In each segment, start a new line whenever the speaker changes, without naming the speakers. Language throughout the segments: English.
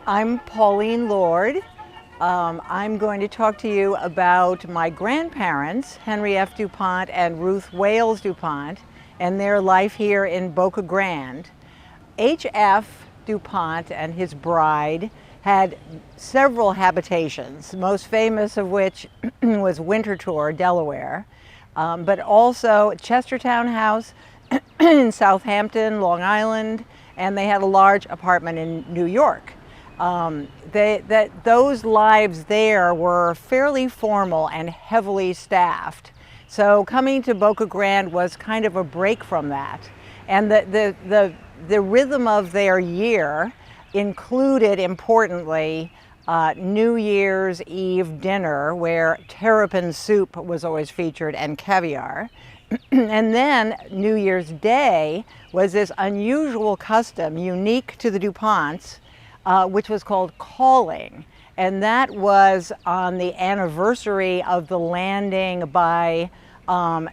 I'm Pauline Lord. I'm going to talk to you about my grandparents, Henry F. DuPont and Ruth Wales DuPont, and their life here in Boca Grande. H.F. DuPont and his bride had several habitations, most famous of which was Winterthur, Delaware, but also Chestertown House in Southampton, Long Island, and they had a large apartment in New York. Those lives there were fairly formal and heavily staffed. So coming to Boca Grande was kind of a break from that. And the rhythm of their year included, importantly, New Year's Eve dinner, where terrapin soup was always featured and caviar. And then New Year's Day was this unusual custom unique to the DuPonts, which was called calling. And that was on the anniversary of the landing by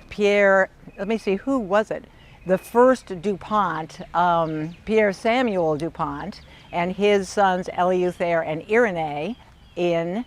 Pierre, let me see, who was it? The first DuPont, Pierre Samuel DuPont, and his sons Eleuther and Irénée in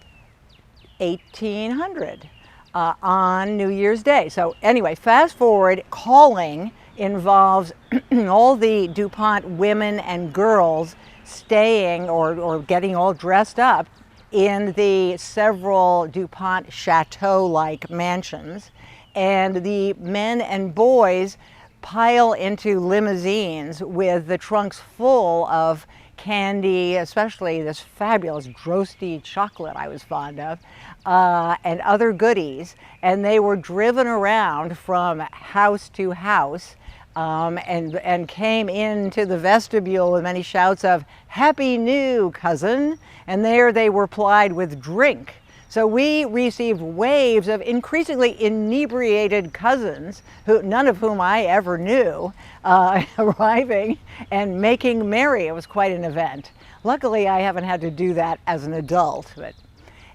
1800 on New Year's Day. So anyway, fast forward, calling involves all the DuPont women and girls staying or getting all dressed up in the several DuPont chateau-like mansions, and the men and boys pile into limousines with the trunks full of candy, especially this fabulous Drosti chocolate I was fond of, and other goodies, and they were driven around from house to house and came into the vestibule with many shouts of "Happy New Cousin," and there they were plied with drink. So we received waves of increasingly inebriated cousins, none of whom I ever knew, arriving and making merry. It was quite an event. Luckily, I haven't had to do that as an adult, but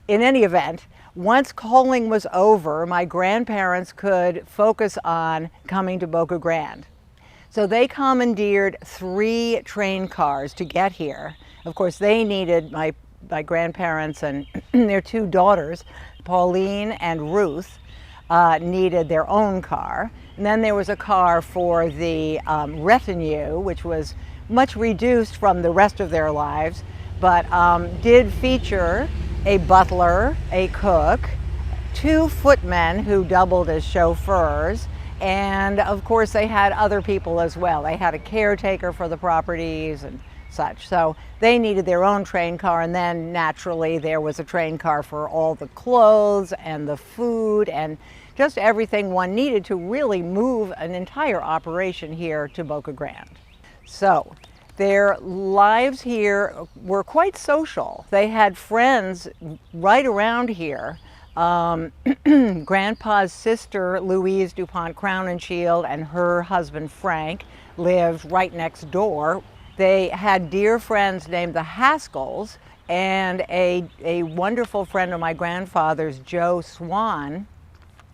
in any event, once calling was over, my grandparents could focus on coming to Boca Grande. So they commandeered 3 train cars to get here. Of course, they needed my grandparents and their 2 daughters, Pauline and Ruth, needed their own car. And then there was a car for the retinue, which was much reduced from the rest of their lives, but did feature a butler, a cook, 2 footmen who doubled as chauffeurs, and of course they had other people as well. They had a caretaker for the properties and such. So they needed their own train car, and then naturally there was a train car for all the clothes and the food and just everything one needed to really move an entire operation here to Boca Grande. So their lives here were quite social. They had friends right around here. Grandpa's sister, Louise DuPont Crowninshield, and her husband, Frank, lived right next door. They had dear friends named the Haskells, and a wonderful friend of my grandfather's, Joe Swan,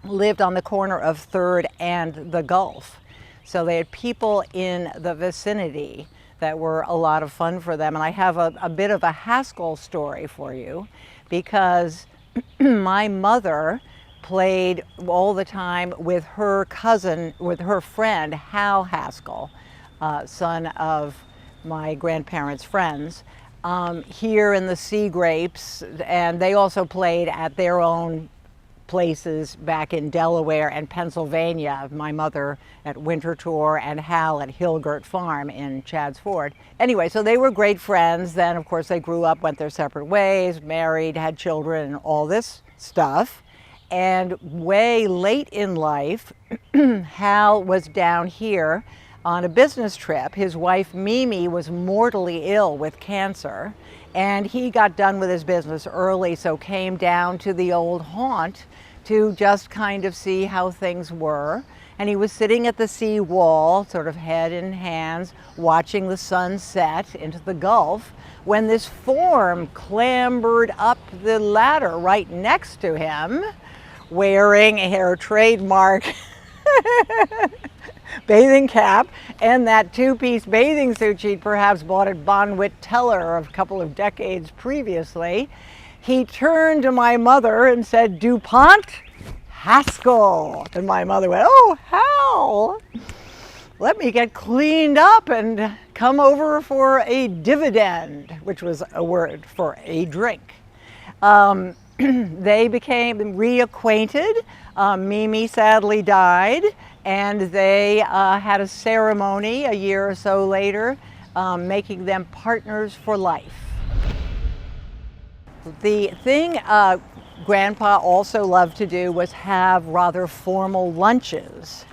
lived on the corner of 3rd and the Gulf. So they had people in the vicinity that were a lot of fun for them. And I have a bit of a Haskell story for you, because my mother played all the time with her cousin, with her friend, Hal Haskell, son of my grandparents' friends, here in the Sea Grapes, and they also played at their own places back in Delaware and Pennsylvania. My mother at Winterthur and Hal at Hillgert Farm in Chadds Ford. Anyway, so they were great friends. Then, of course, they grew up, went their separate ways, married, had children, and all this stuff. And way late in life, Hal was down here on a business trip. His wife, Mimi, was mortally ill with cancer, and he got done with his business early, so came down to the old haunt to just kind of see how things were. And he was sitting at the sea wall, sort of head in hands, watching the sun set into the Gulf, when this form clambered up the ladder right next to him, wearing her trademark bathing cap and that two-piece bathing suit she'd perhaps bought at Bonwit Teller a couple of decades previously, he turned to my mother and said, "DuPont, Haskell." And my mother went, "Oh, Hal, let me get cleaned up and come over for a dividend," which was a word for a drink. They became reacquainted. Mimi sadly died, and they had a ceremony a year or so later, making them partners for life. The thing Grandpa also loved to do was have rather formal lunches.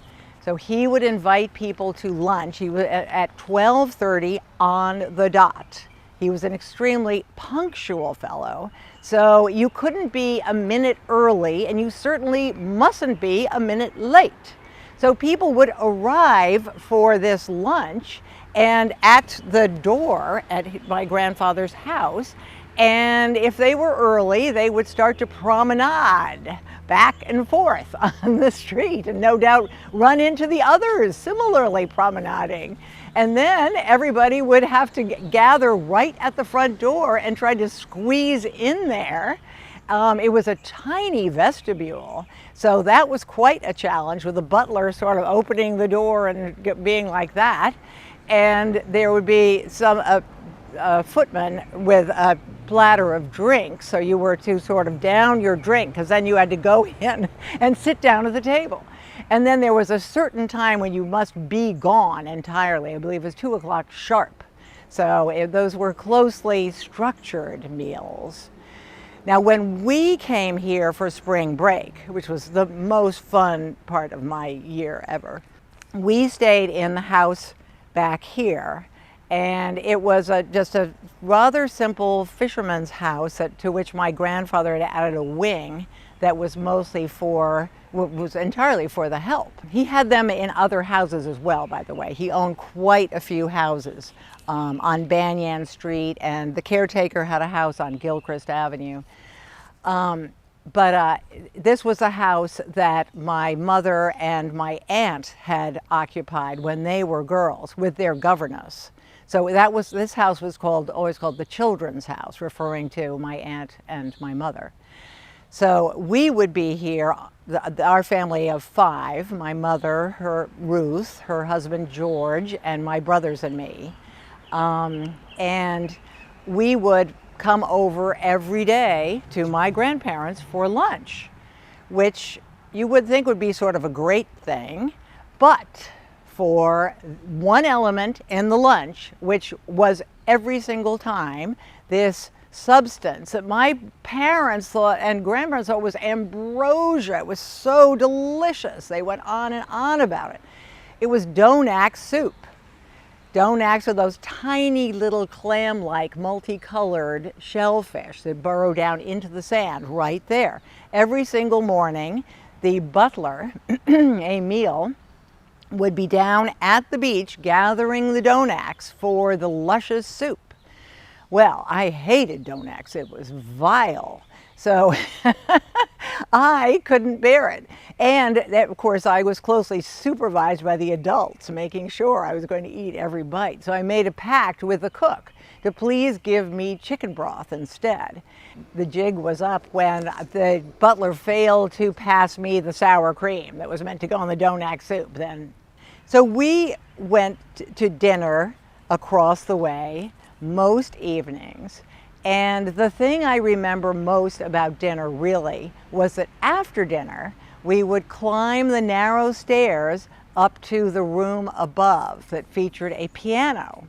So he would invite people to lunch. He was at 12:30 on the dot. He was an extremely punctual fellow. So you couldn't be a minute early, and you certainly mustn't be a minute late. So people would arrive for this lunch and at the door at my grandfather's house, and if they were early, they would start to promenade back and forth on the street and no doubt run into the others similarly promenading. And then everybody would have to gather right at the front door and try to squeeze in there. It was a tiny vestibule, so that was quite a challenge, with the butler sort of opening the door and being like that. And there would be some footman with a platter of drinks, so you were to sort of down your drink, because then you had to go in and sit down at the table. And then there was a certain time when you must be gone entirely. I believe it was 2 o'clock sharp. So those were closely structured meals. Now, when we came here for spring break, which was the most fun part of my year ever, we stayed in the house back here. And it was just a rather simple fisherman's house to which my grandfather had added a wing that was was entirely for the help. He had them in other houses as well, by the way. He owned quite a few houses on Banyan Street, and the caretaker had a house on Gilchrist Avenue. But this was a house that my mother and my aunt had occupied when they were girls with their governess. So this house was always called the children's house, referring to my aunt and my mother. So we would be here, our family of 5, my mother, Ruth, her husband George, and my brothers and me. And we would come over every day to my grandparents for lunch, which you would think would be sort of a great thing, but for one element in the lunch, which was every single time this substance that my parents thought and grandparents thought was ambrosia. It was so delicious. They went on and on about it. It was Donax soup. Donax are those tiny little clam-like multicolored shellfish that burrow down into the sand right there. Every single morning, the butler, Emil, would be down at the beach gathering the Donax for the luscious soup. Well, I hated Donax. It was vile. So I couldn't bear it. And of course, I was closely supervised by the adults, making sure I was going to eat every bite. So I made a pact with the cook to please give me chicken broth instead. The jig was up when the butler failed to pass me the sour cream that was meant to go in the Donax soup then. So we went to dinner across the way most evenings. And the thing I remember most about dinner really was that after dinner, we would climb the narrow stairs up to the room above that featured a piano.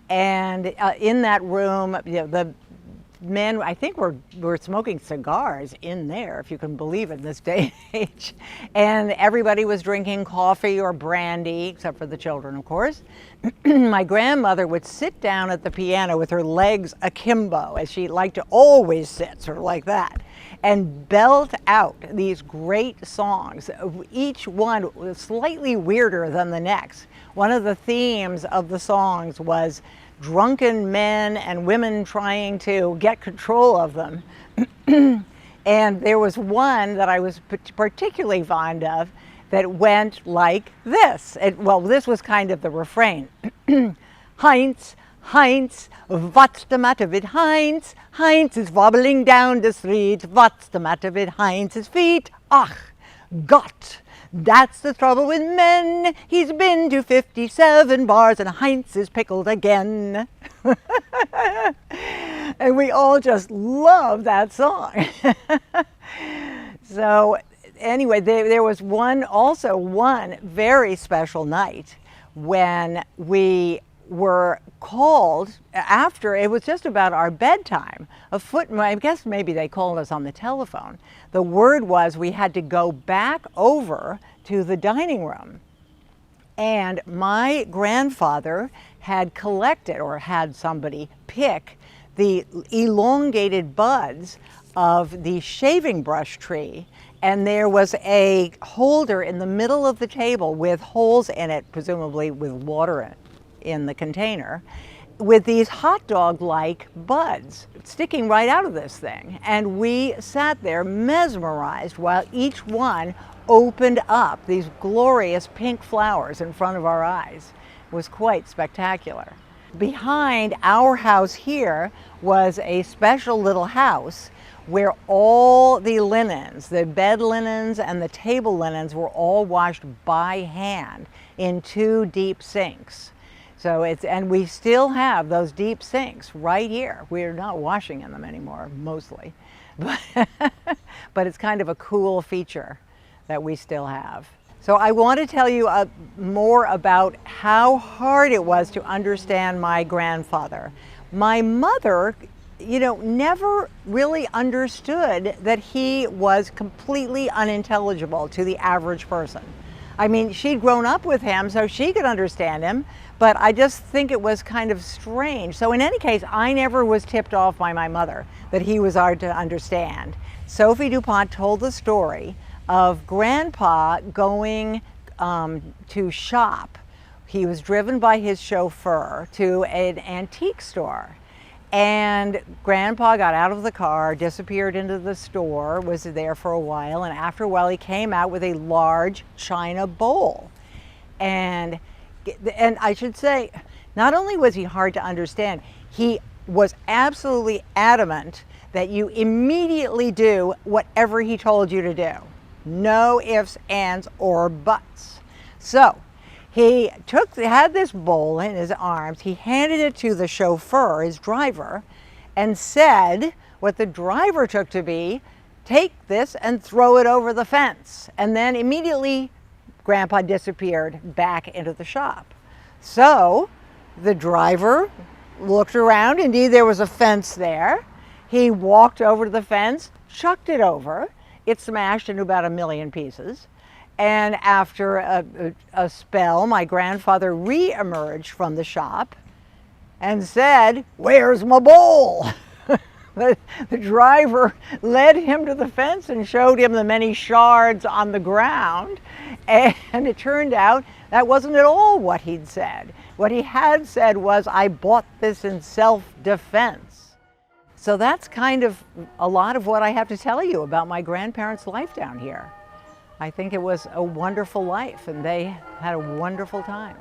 And in that room, the men, I think, were smoking cigars in there, if you can believe it, in this day and age. And everybody was drinking coffee or brandy, except for the children, of course. My grandmother would sit down at the piano with her legs akimbo, as she liked to always sit, sort of like that, and belt out these great songs. Each one was slightly weirder than the next. One of the themes of the songs was drunken men and women trying to get control of them. And there was one that I was particularly fond of, that went like this. Well, this was kind of the refrain. Heinz, Heinz, what's the matter with Heinz? Heinz is wobbling down the street. What's the matter with Heinz's feet? Ach, Gott, that's the trouble with men. He's been to 57 bars and Heinz is pickled again. And we all just love that song. So anyway, there was one very special night when we were called after, it was just about our bedtime. I guess maybe they called us on the telephone. The word was we had to go back over to the dining room. And my grandfather had collected, or had somebody pick, the elongated buds of the shaving brush tree. And there was a holder in the middle of the table with holes in it, presumably with water in the container, with these hot dog-like buds sticking right out of this thing. And we sat there mesmerized while each one opened up these glorious pink flowers in front of our eyes. It was quite spectacular. Behind our house here was a special little house where all the linens, the bed linens and the table linens, were all washed by hand in 2 deep sinks. So and we still have those deep sinks right here. We're not washing in them anymore, mostly. But it's kind of a cool feature that we still have. So I want to tell you more about how hard it was to understand my grandfather. My mother, never really understood that he was completely unintelligible to the average person. I mean, she'd grown up with him, so she could understand him, but I just think it was kind of strange. So in any case, I never was tipped off by my mother that he was hard to understand. Sophie DuPont told the story of Grandpa going to shop. He was driven by his chauffeur to an antique store. And Grandpa got out of the car, disappeared into the store, was there for a while, and after a while he came out with a large china bowl. And I should say, not only was he hard to understand, he was absolutely adamant that you immediately do whatever he told you to do. No ifs, ands, or buts. So he had this bowl in his arms, he handed it to the chauffeur, his driver, and said what the driver took to be, take this and throw it over the fence. And then immediately Grandpa disappeared back into the shop. So the driver looked around, indeed there was a fence there. He walked over to the fence, chucked it over, it smashed into about 1 million pieces. And after a spell, my grandfather re-emerged from the shop and said, "Where's my bowl?" The driver led him to the fence and showed him the many shards on the ground. And it turned out that wasn't at all what he'd said. What he had said was, "I bought this in self-defense." So that's kind of a lot of what I have to tell you about my grandparents' life down here. I think it was a wonderful life, and they had a wonderful time.